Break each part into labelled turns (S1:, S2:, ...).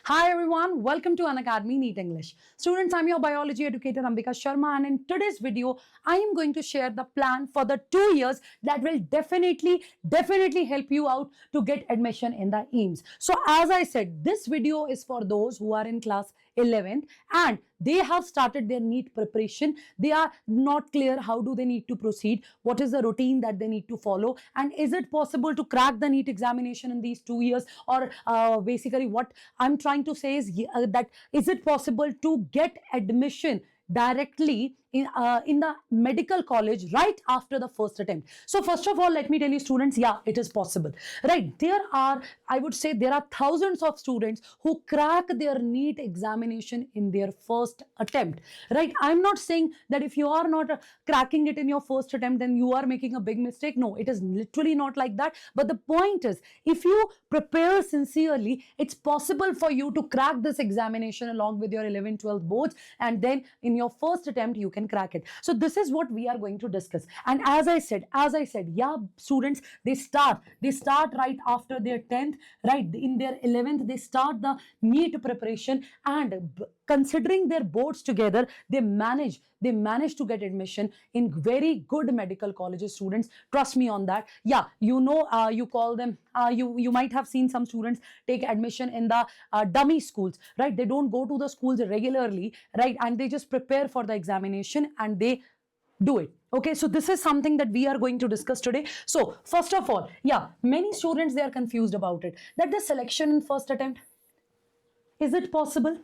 S1: Hi everyone, welcome to Unacademy NEET English. Students, I'm your biology educator Ambika Sharma, and in today's video, I am going to share the plan for the 2 years that will definitely help you out to get admission in the AIIMS. So as I said, this video is for those who are in class 11th and they have started their NEET preparation. They are not clear how do they need to proceed, what is the routine that they need to follow, and is it possible to crack the NEET examination in these 2 years, or basically what I'm trying to say is that is it possible to get admission directly in the medical college right after the first attempt. So first of all, let me tell you students, yeah, it is possible, right? I would say there are thousands of students who crack their NEET examination in their first attempt, right? I'm not saying that if you are not cracking it in your first attempt, then you are making a big mistake. No, it is literally not like that. But the point is, if you prepare sincerely, it's possible for you to crack this examination along with your 11, 12 boards, and then in your first attempt, you can crack it. So this is what we are going to discuss. And as I said, yeah, students, they start right after their 10th, right? In their 11th, they start the NEET preparation, and considering their boards together, they manage to get admission in very good medical colleges. Students, trust me on that. Yeah, you know, you call them, you might have seen some students take admission in the dummy schools, right? They don't go to the schools regularly, right? And they just prepare for the examination and they do it. Okay, so this is something that we are going to discuss today. So first of all, yeah, many students, they are confused about it, that the selection in first attempt, is it possible?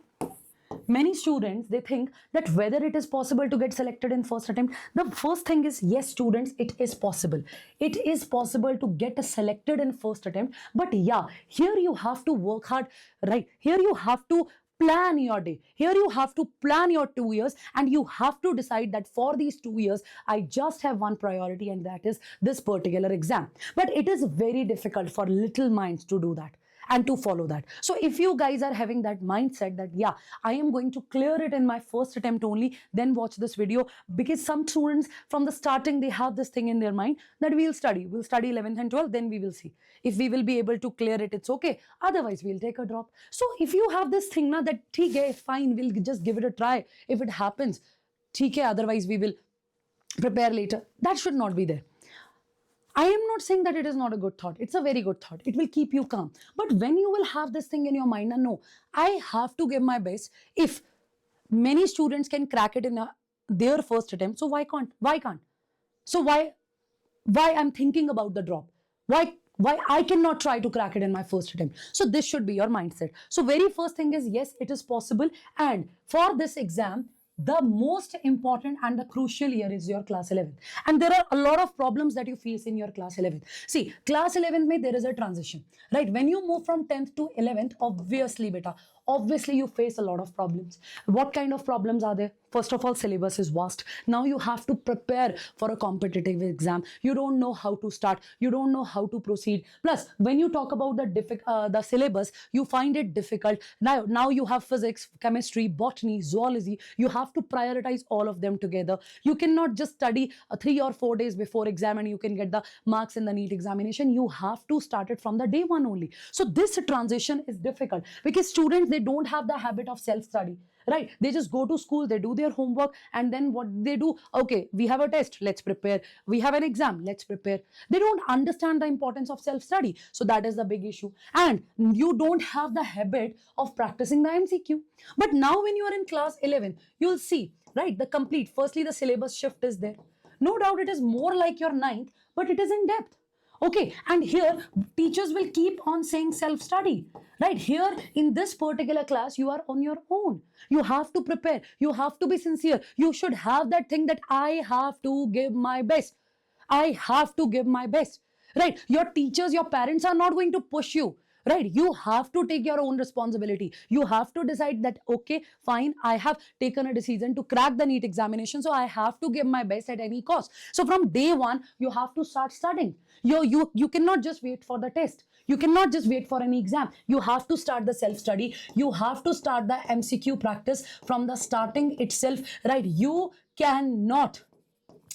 S1: Many students, they think that whether it is possible to get selected in first attempt. The first thing is, yes students, it is possible. It is possible to get selected in first attempt. But yeah, here you have to work hard, right? Here you have to plan your day. Here you have to plan your 2 years, and you have to decide that for these 2 years, I just have one priority, and that is this particular exam. But it is very difficult for little minds to do that and to follow that. So if you guys are having that mindset that, yeah, I am going to clear it in my first attempt only, then watch this video, because some students from the starting, they have this thing in their mind that we'll study 11th and 12th, then we will see if we will be able to clear it. It's okay, otherwise we'll take a drop. So if you have this thing now that okay, fine, we'll just give it a try, if it happens, okay, otherwise we will prepare later, that should not be there. I am not saying that it is not a good thought. It's a very good thought. It will keep you calm. But when you will have this thing in your mind, and no, I have to give my best. If many students can crack it in their first attempt, so why can't? So why I'm thinking about the drop? Why I cannot try to crack it in my first attempt? So this should be your mindset. So very first thing is, yes, it is possible. And for this exam, the most important and the crucial year is your class 11th. And there are a lot of problems that you face in your class 11th. See, class 11th, there is a transition, right? When you move from 10th to 11th, obviously you face a lot of problems. What kind of problems are there? First of all, syllabus is vast. Now you have to prepare for a competitive exam. You don't know how to start. You don't know how to proceed. Plus, when you talk about the syllabus, you find it difficult. Now you have physics, chemistry, botany, zoology. You have to prioritize all of them together. You cannot just study 3 or 4 days before exam and you can get the marks in the NEET examination. You have to start it from the day one only. So this transition is difficult because students, they don't have the habit of self-study, right? They just go to school, they do their homework, and then what they do, okay, we have a test, let's prepare. We have an exam, let's prepare. They don't understand the importance of self-study. So that is the big issue. And you don't have the habit of practicing the MCQ. But now when you are in class 11, you'll see, right, firstly, the syllabus shift is there. No doubt it is more like your 9th, but it is in depth. Okay, and here teachers will keep on saying self-study, right? Here in this particular class, you are on your own. You have to prepare. You have to be sincere. You should have that thing that I have to give my best. I have to give my best, right? Your teachers, your parents are not going to push you. Right? You have to take your own responsibility. You have to decide that, okay, fine, I have taken a decision to crack the NEET examination, so I have to give my best at any cost. So from day one, you have to start studying. You cannot just wait for the test. You cannot just wait for any exam. You have to start the self-study. You have to start the MCQ practice from the starting itself, right? You cannot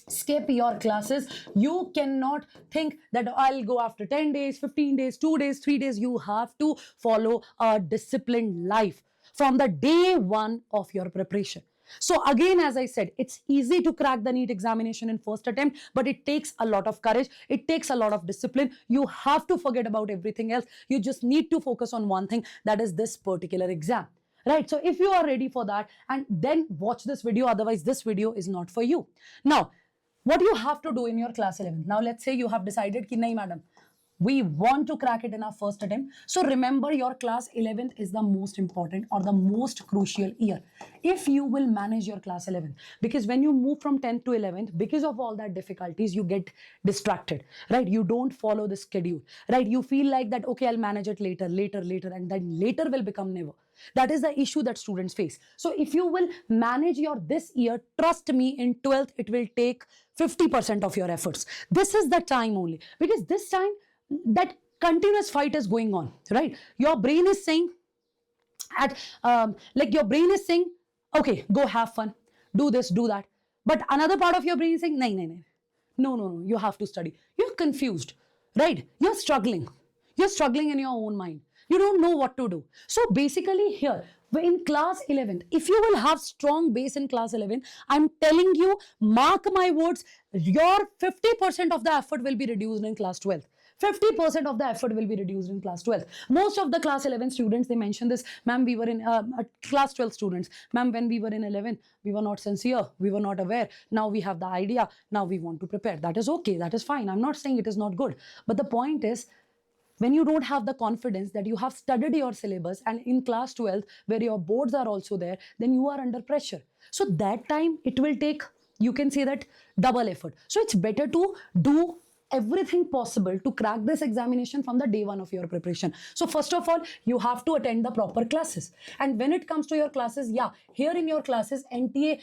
S1: skip your classes. You cannot think that I'll go after 10 days, 15 days, 2 days, 3 days. You have to follow a disciplined life from the day one of your preparation. So again, as I said, it's easy to crack the NEET examination in first attempt, but it takes a lot of courage. It takes a lot of discipline. You have to forget about everything else. You just need to focus on one thing, that is this particular exam. Right? So if you are ready for that, and then watch this video, otherwise this video is not for you. Now, what you have to do in your class 11. Now, let's say you have decided ki nahi, madam, we want to crack it in our first attempt. So remember, your class 11th is the most important or the most crucial year. If you will manage your class 11th, because when you move from 10th to 11th, because of all that difficulties, you get distracted, right? You don't follow the schedule, right? You feel like that, okay, I'll manage it later, and then later will become never. That is the issue that students face. So if you will manage your this year, trust me, in 12th, it will take 50% of your efforts. This is the time only, because this time that continuous fight is going on, right? Your brain is saying your brain is saying, okay, go have fun, do this, do that. But another part of your brain is saying, no, you have to study. You're confused, right? You're struggling in your own mind. You don't know what to do. So basically here, in class 11th, if you will have strong base in class 11, I'm telling you, mark my words, your 50% of the effort will be reduced in class 12th. 50% of the effort will be reduced in class 12. Most of the class 11 students, they mention this, ma'am, we were in class 12 students, ma'am, when we were in 11, we were not sincere, we were not aware. Now we have the idea, now we want to prepare. That is okay, that is fine. I'm not saying it is not good. But the point is, when you don't have the confidence that you have studied your syllabus, and in class 12, where your boards are also there, then you are under pressure. So that time, it will take, you can say that, double effort. So it's better to do everything possible to crack this examination from the day one of your preparation. So first of all, you have to attend the proper classes. And when it comes to your classes, yeah, here in your classes, NTA,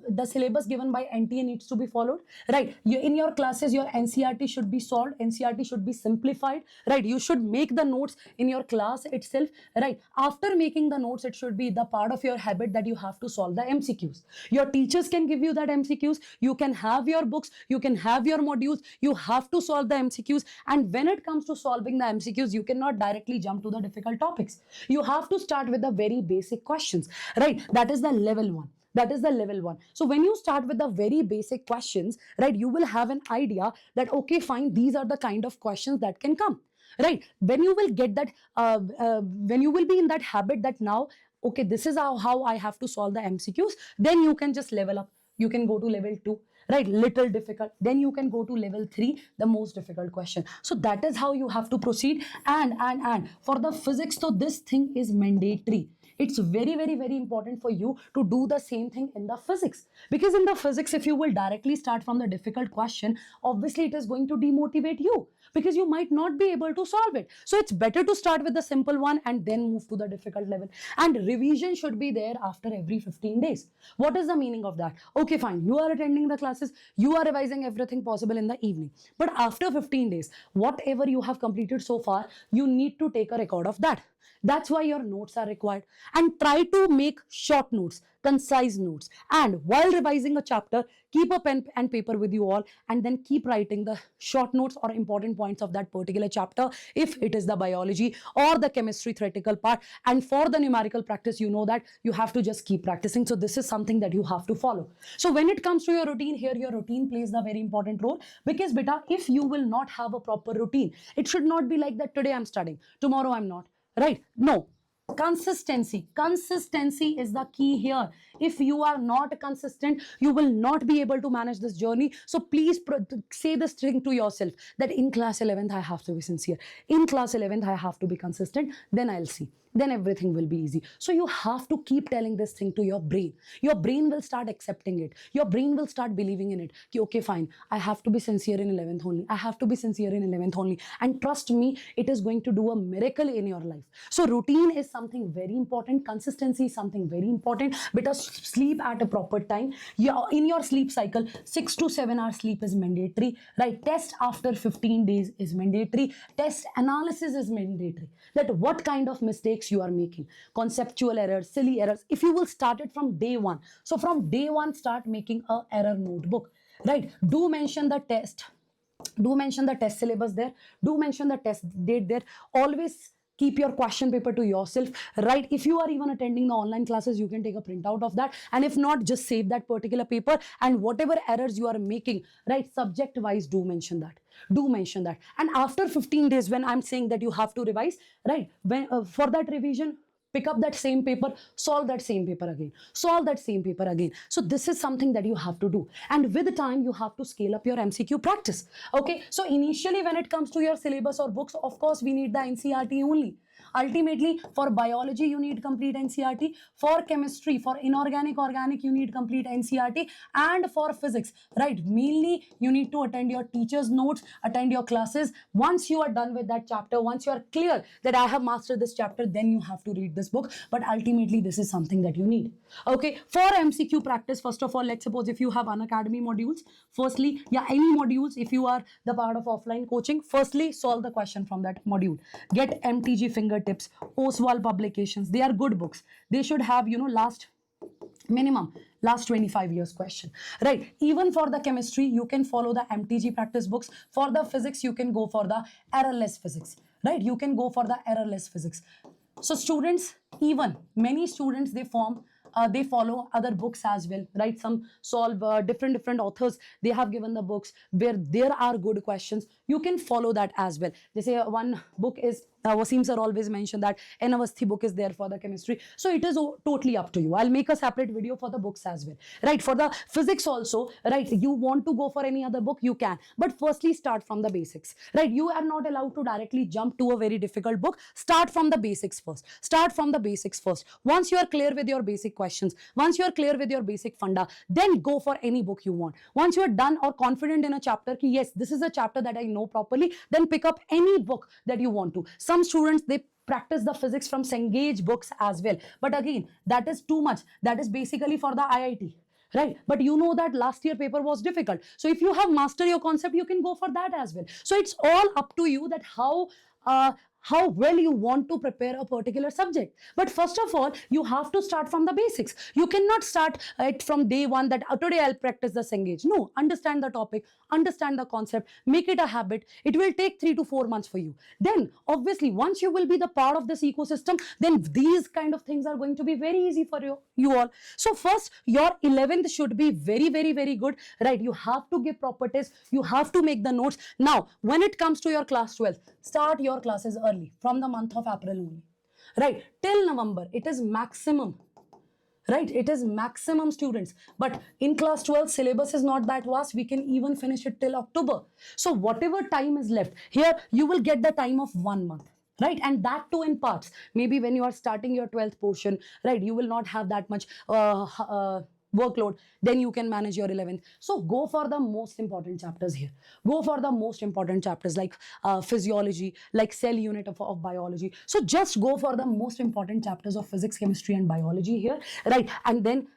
S1: the syllabus given by NTA needs to be followed, right? In your classes, your NCERT should be solved, NCERT should be simplified, right? You should make the notes in your class itself, right? After making the notes, it should be the part of your habit that you have to solve the MCQs. Your teachers can give you that MCQs. You can have your books, you can have your modules, you have to solve the MCQs. And when it comes to solving the MCQs, you cannot directly jump to the difficult topics. You have to start with the very basic questions, right? That is the level one. That is the level one. So when you start with the very basic questions, right, you will have an idea that, okay, fine, these are the kind of questions that can come, right? When you will get that, when you will be in that habit that now, okay, this is how I have to solve the MCQs, then you can just level up. You can go to level 2, right? Little difficult. Then you can go to level 3, the most difficult question. So that is how you have to proceed. And for the physics, so this thing is mandatory. It's very, very, very important for you to do the same thing in the physics. Because in the physics, if you will directly start from the difficult question, obviously it is going to demotivate you, because you might not be able to solve it. So it's better to start with the simple one and then move to the difficult level. And revision should be there after every 15 days. What is the meaning of that? Okay, fine. You are attending the classes. You are revising everything possible in the evening. But after 15 days, whatever you have completed so far, you need to take a record of that. That's why your notes are required. And try to make short notes, concise notes. And while revising a chapter, keep a pen and paper with you all, and then keep writing the short notes or important points of that particular chapter, if it is the biology or the chemistry theoretical part. And for the numerical practice, you know that you have to just keep practicing. So this is something that you have to follow. So when it comes to your routine, here your routine plays a very important role, because beta, if you will not have a proper routine, it should not be like that, today I'm studying, tomorrow I'm not, right? No. Consistency is the key here. If you are not consistent, you will not be able to manage this journey. So please say this thing to yourself, that in class 11th I have to be sincere, in class 11th I have to be consistent, then I'll see, then everything will be easy. So you have to keep telling this thing to your brain. Your brain will start accepting it. Your brain will start believing in it. Okay, fine, I have to be sincere in 11th only. I have to be sincere in 11th only. And trust me, it is going to do a miracle in your life. So routine is something very important. Consistency is something very important. Because sleep at a proper time. In your sleep cycle, 6 to 7 hours sleep is mandatory, right? Test after 15 days is mandatory. Test analysis is mandatory. That what kind of mistakes you are making, conceptual errors, silly errors. If you will start it from day one, so from day one, start making a error notebook. right? Do mention the test, do mention the test syllabus there, do mention the test date there. Always keep your question paper to yourself, right? If you are even attending the online classes, you can take a printout of that, and if not, just save that particular paper, and whatever errors you are making, right, subject wise, do mention that, do mention that. And after 15 days, when I'm saying that you have to revise, right, when for that revision, pick up that same paper, solve that same paper again, solve that same paper again. So this is something that you have to do, and with time you have to scale up your MCQ practice. Okay, so initially when it comes to your syllabus or books, of course we need the NCERT only. Ultimately, for biology you need complete NCERT, for chemistry, for inorganic, organic, you need complete NCERT, and for physics, right, mainly you need to attend your teacher's notes, attend your classes. Once you are done with that chapter, once you are clear that I have mastered this chapter, then you have to read this book. But ultimately this is something that you need. Okay, for MCQ practice, first of all, let's suppose if you have Unacademy modules, firstly, yeah, any modules, if you are the part of offline coaching, firstly solve the question from that module. Get MTG fingertips, Oswald publications, they are good books. They should have, you know, minimum last 25 years question, right? Even for the chemistry, you can follow the MTG practice books. For the physics, you can go for the errorless physics, right? You can go for the errorless physics. So students, even many students, they follow other books as well, right? Some solve different authors, they have given the books where there are good questions. You can follow that as well. They say one book is Wasim sir always mention that Enavasthi book is there for the chemistry. So it is totally up to you. I'll make a separate video for the books as well, right? For the physics also, right, you want to go for any other book, you can, but firstly start from the basics, right? You are not allowed to directly jump to a very difficult book. Start from the basics first, start from the basics first. Once you are clear with your basic questions, once you are clear with your basic funda, then go for any book you want. Once you are done or confident in a chapter, yes, this is a chapter that I know properly, then pick up any book that you want to. Some students, they practice the physics from Cengage books as well, but again, that is too much. That is basically for the IIT, right? But you know that last year paper was difficult, so if you have mastered your concept, you can go for that as well. So it's all up to you that how well you want to prepare a particular subject. But first of all, you have to start from the basics. You cannot start it from day one that today I'll practice the Cengage. No, understand the topic, understand the concept, make it a habit. It will take 3 to 4 months for you. Then obviously once you will be the part of this ecosystem, then these kind of things are going to be very easy for you all. So first, your 11th should be very good, right? You have to give proper tests, you have to make the notes. Now when it comes to your class 12, start your classes early, from the month of April only, right, till November. It is maximum, right? It is maximum students. But in class 12, syllabus is not that vast. We can even finish it till October. So whatever time is left here, you will get the time of 1 month, right? And that too in parts. Maybe when you are starting your 12th portion, right, you will not have that much workload, then you can manage your 11th. So go for the most important chapters here. Go for the most important chapters like physiology, like cell unit of biology. So just go for the most important chapters of physics, chemistry and biology here, right? And then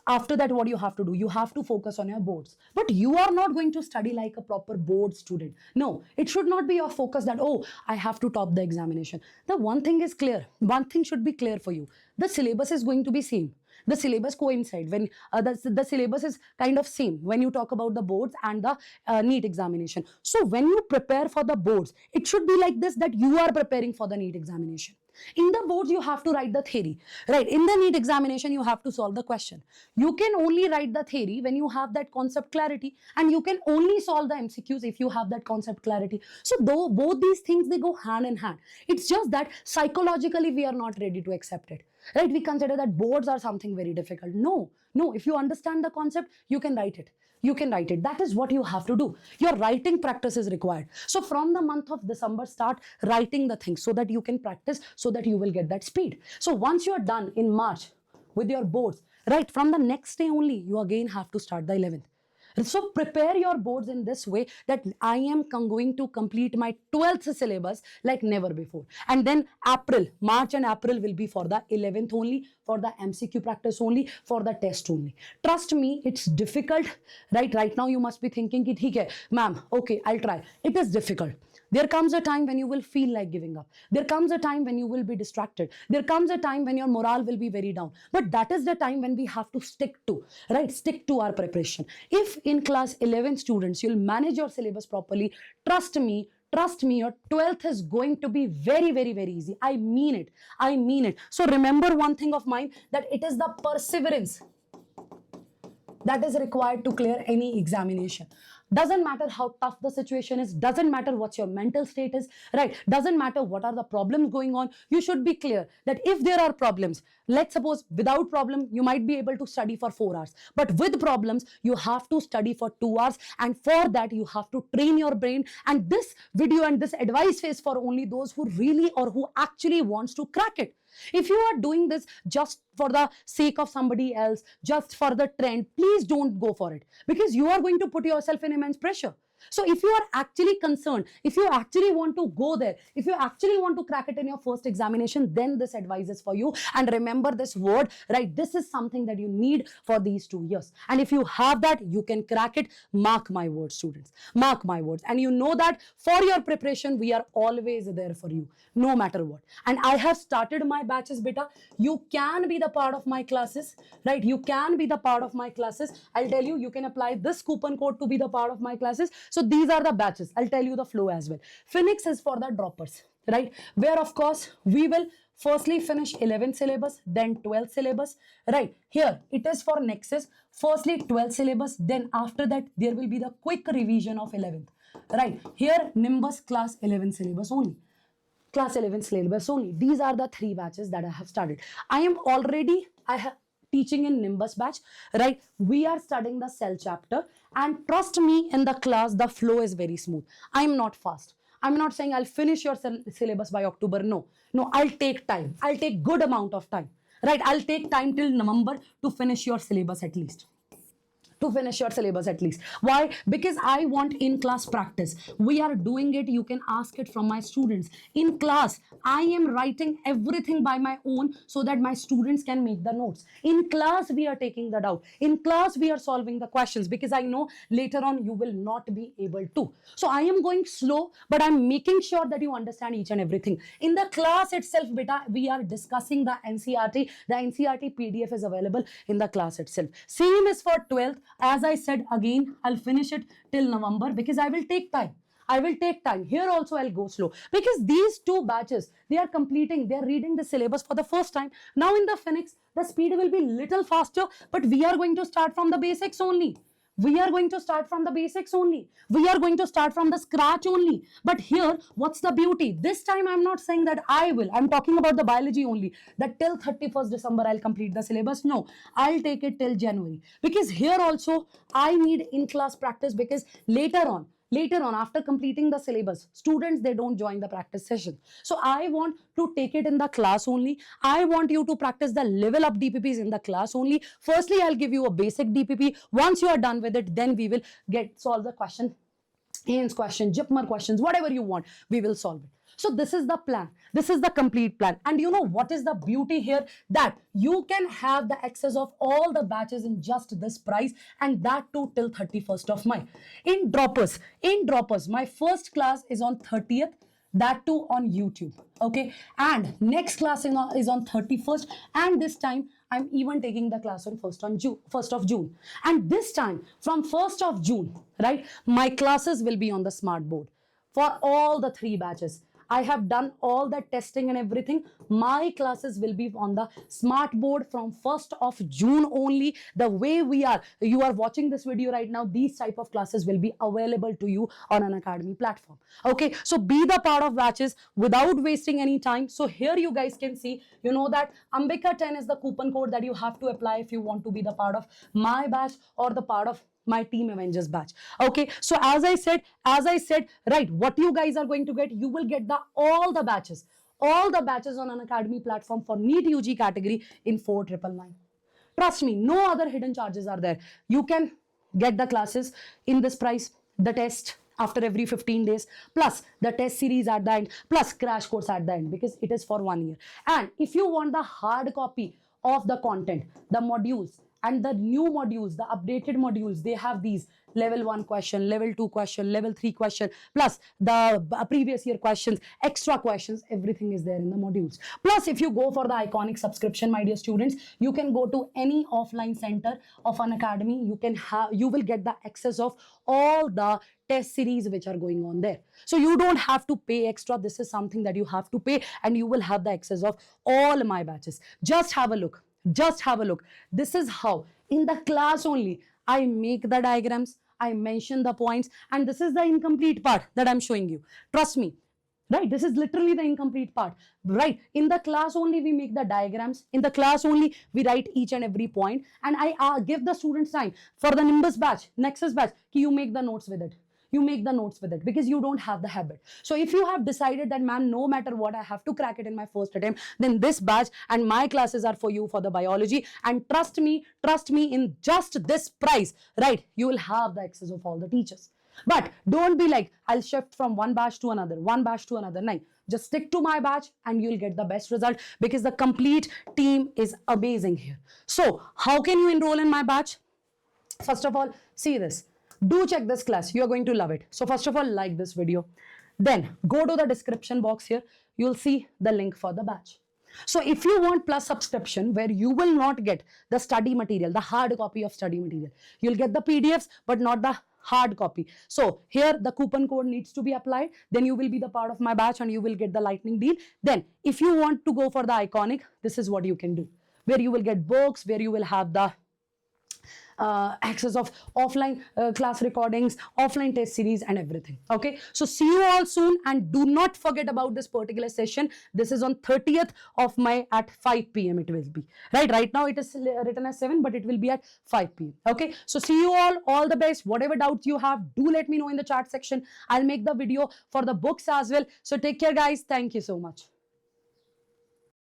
S1: after that, what you have to do, you have to focus on your boards. But you are not going to study like a proper board student. No, it should not be your focus that, oh, I have to top the examination. The one thing is clear, one thing should be clear for you. The syllabus is going to be same. The syllabus coincide when the syllabus is kind of same when you talk about the boards and the NEET examination. So when you prepare for the boards, it should be like this, that you are preparing for the NEET examination. In the boards, you have to write the theory, right? In the NEET examination, you have to solve the question. You can only write the theory when you have that concept clarity, and you can only solve the MCQs if you have that concept clarity. So though both these things, they go hand in hand. It's just that psychologically we are not ready to accept it, right? We consider that boards are something very difficult. No, if you understand the concept, you can write it. You can write it. That is what you have to do. Your writing practice is required. So from the month of December, start writing the things so that you can practice, so that you will get that speed. So once you are done in March with your boards, right, from the next day only, you again have to start the 11th. So prepare your boards in this way that I am going to complete my 12th syllabus like never before. And then March and April will be for the 11th only, for the MCQ practice only, for the test only. Trust me, it's difficult, right? Right now you must be thinking, ma'am, okay, I'll try. It is difficult. There comes a time when you will feel like giving up. There comes a time when you will be distracted. There comes a time when your morale will be very down. But that is the time when we have to stick to, right? Stick to our preparation. If in class 11 students, you'll manage your syllabus properly, trust me, your 12th is going to be very, very, very easy. I mean it. I mean it. So remember one thing of mine, that it is the perseverance that is required to clear any examination. Doesn't matter how tough the situation is, doesn't matter what's your mental state is, right? Doesn't matter what are the problems going on. You should be clear that if there are problems, let's suppose without problem, you might be able to study for 4 hours. But with problems, you have to study for 2 hours. And for that, you have to train your brain. And this video and this advice is for only those who really or who actually wants to crack it. If you are doing this just for the sake of somebody else, just for the trend, please don't go for it, because you are going to put yourself in immense pressure. So if you are actually concerned, if you actually want to go there, if you actually want to crack it in your first examination, then this advice is for you. And remember this word, right? This is something that you need for these 2 years. And if you have that, you can crack it. Mark my words, students. Mark my words. And you know that for your preparation, we are always there for you, no matter what. And I have started my batches, beta. You can be the part of my classes, right? You can be the part of my classes. I'll tell you, you can apply this coupon code to be the part of my classes. So these are the batches. I'll tell you the flow as well. Phoenix is for the droppers, right? Where of course we will firstly finish 11th syllabus, then 12th syllabus, right? Here it is for Nexus, firstly 12th syllabus, then after that there will be the quick revision of 11th, right? Here Nimbus class 11 syllabus only. Class 11 syllabus only. These are the 3 batches that I have started. I have teaching in Nimbus batch, right? We are studying the cell chapter, and trust me, in the class, the flow is very smooth. I'm not fast. I'm not saying I'll finish your syllabus by October. No, I'll take time. I'll take good amount of time, right? I'll take time till November to finish your syllabus at least. Why? Because I want in-class practice. We are doing it. You can ask it from my students. In class, I am writing everything by my own so that my students can make the notes. In class, we are taking the doubt. In class, we are solving the questions, because I know later on you will not be able to. So I am going slow, but I'm making sure that you understand each and everything. In the class itself, beta, we are discussing the NCERT. The NCERT PDF is available in the class itself. Same is for 12th. As I said again, I'll finish it till November, because I will take time. Here also I'll go slow, because these 2 batches, they are reading the syllabus for the first time. Now in the Phoenix, the speed will be little faster, but we are going to start from the basics only. We are going to start from the scratch only. But here, what's the beauty? This time I'm not saying that I'm talking about the biology only, that till 31st December I'll complete the syllabus. No, I'll take it till January, because here also I need in-class practice, because later on, after completing the syllabus, students, they don't join the practice session. So I want to take it in the class only. I want you to practice the level up DPPs in the class only. Firstly, I'll give you a basic DPP. Once you are done with it, then we will solve the question, AIIMS question, JIPMER questions, whatever you want, we will solve it. So this is the plan. This is the complete plan. And you know what is the beauty here? That you can have the access of all the batches in just this price, and that too till 31st of May. In droppers, my first class is on 30th, that too on YouTube. Okay. And next class is on 31st. And this time I'm even taking the class on 1st of June. And this time from 1st of June, right, my classes will be on the smart board for all the 3 batches. I have done all the testing and everything. My classes will be on the smart board from 1st of June only. The way you are watching this video right now, these type of classes will be available to you on Unacademy platform. Okay, so be the part of batches without wasting any time. So here you guys can see, you know that Ambika 10 is the coupon code that you have to apply if you want to be the part of my batch or the part of my Team Avengers batch. Okay, so as I said, right, what you guys are going to get, you will get all the batches on Unacademy platform for NEET UG category in 4999. Trust me, no other hidden charges are there. You can get the classes in this price, the test after every 15 days, plus the test series at the end, plus crash course at the end, because it is for 1 year. And if you want the hard copy of the content, the modules, and the new modules, the updated modules, they have these level 1 question, level 2 question, level 3 question, plus the previous year questions, extra questions, everything is there in the modules. Plus, if you go for the iconic subscription, my dear students, you can go to any offline center of Unacademy. You will get the access of all the test series which are going on there. So you don't have to pay extra. This is something that you have to pay, and you will have the access of all my batches. Just have a look. Just have a look. This is how in the class only I make the diagrams, I mention the points, and this is the incomplete part that I'm showing you. Trust me. Right, this is literally the incomplete part. Right, in the class only we make the diagrams, in the class only we write each and every point, and I give the students time for the Nimbus batch, Nexus batch, you make the notes with it. You make the notes with it because you don't have the habit. So if you have decided that, man, no matter what, I have to crack it in my first attempt, then this batch and my classes are for you for the biology. And trust me, in just this price, right, you will have the access of all the teachers. But don't be like, I'll shift from one batch to another, one batch to another. No, just stick to my batch and you'll get the best result because the complete team is amazing here. So how can you enroll in my batch? First of all, see this. Do check this class. You are going to love it. So first of all, like this video. Then go to the description box here. You'll see the link for the batch. So if you want plus subscription where you will not get the study material, the hard copy of study material, you'll get the PDFs but not the hard copy. So here the coupon code needs to be applied. Then you will be the part of my batch and you will get the lightning deal. Then if you want to go for the iconic, this is what you can do. Where you will get books, where you will have the access of offline class recordings, offline test series and everything. Okay, so see you all soon, and do not forget about this particular session. This is on 30th of May at 5 p.m. it will be. Right now it is written as 7, but it will be at 5 p.m. Okay, so see you all the best. Whatever doubts you have, do let me know in the chat section. I'll make the video for the books as well. So take care guys. Thank you so much.